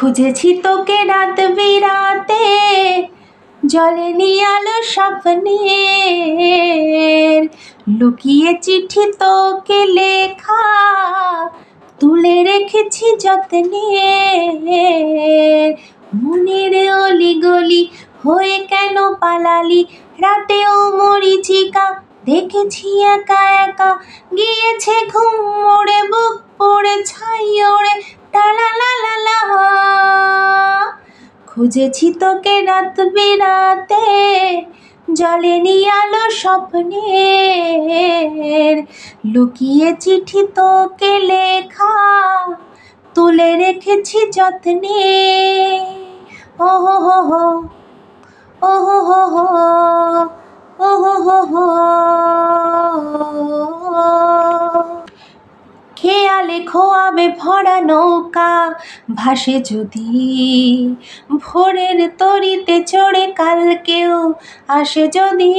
খুঁজেছি তোকে রাত বিরাতে, জ্বলেনি আলো স্বপ্নের। লুকিয়ে চিঠি তোকে লেখা, তুলে রেখেছি যত্নে। মনের অলি গলি হয়ে কেন পালালি, রাতেও মরিচিকা দেখেছি একা একা। গিয়েছে ঘুম মোড়ে, বুক পড়ে ছাই ওড়ে, টালা লা লা লা। খুঁজেছি তোকে রাত বিরাতে, জ্বলেনি আলো স্বপ্নের। লুকিয়ে চিঠি তোকে লেখা, তুলে রেখেছি যত্নে। ও হো হো হো, ও হো হো হো, ও হো হো হো। খেয়ালে খোয়াবে ভরা নৌকা ভাসে যদি, ভোরের তরিতে চড়ে কালকেও আসে যদি।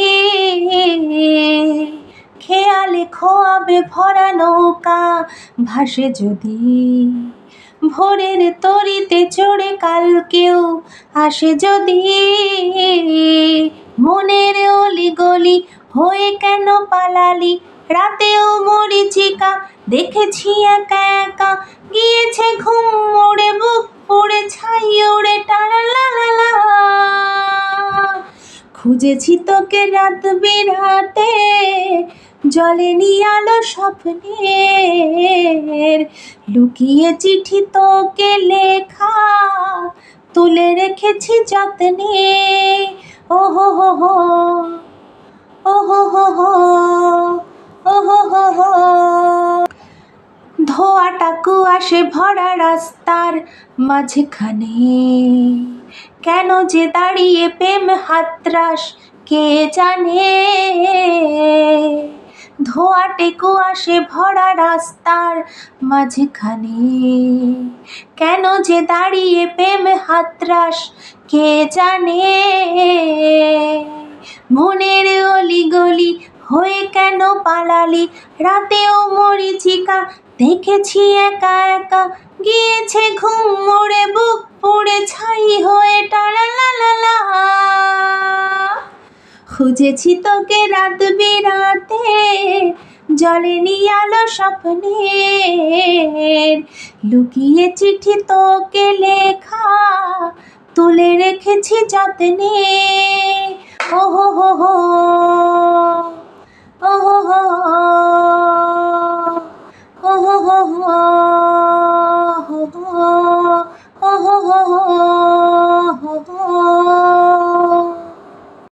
খেয়ালে খোয়াবে ভরা নৌকা ভাসে যদি, ভোরের তরিতে চড়ে কালকেও আসে যদি। মনের অলি গলি হয়ে কেন পালালি, রাতেও মরিচিকা দেখেছি একা একা। গিয়েছে ঘুম মোড়ে, বুক পড়ে ছাই ওড়ে, টালা লা লা লা। খুঁজেছি তোকে রাত বিরাতে, জ্বলেনি আলো স্বপ্নের। লুকিয়ে চিঠি তোকে লেখা, তুলে রেখেছি যত্নে। ও হো হো হো, ও হো হো হো, ও হো হো হো। ধোঁয়াটা কুয়াশে ভরা রাস্তার মাঝখানে, কেন যে দাঁড়িয়ে প্রেম হাতরাস কে জানে। ধোঁয়াটে কুয়াশে ভরা রাস্তার মাঝখানে, কেন যে দাঁড়িয়ে প্রেম হাতরাস কে জানে। মনের অলি গলি হয়ে কেন পালালি, রাতেও মরিচিকা দেখেছি একা একা। গিয়েছে ঘুম মোড়ে, বুক পড়ে ছাই হয়ে, টালা লা লা লা। খুঁজেছি তোকে রাত বিরাতে, জ্বলেনি আলো স্বপ্নের। লুকিয়ে চিঠি তোকে লেখা, তুলে রেখেছি যত্নে। ও হো হো হো, ও হো হো হো, ও হো হো হো, ও হো হো হো।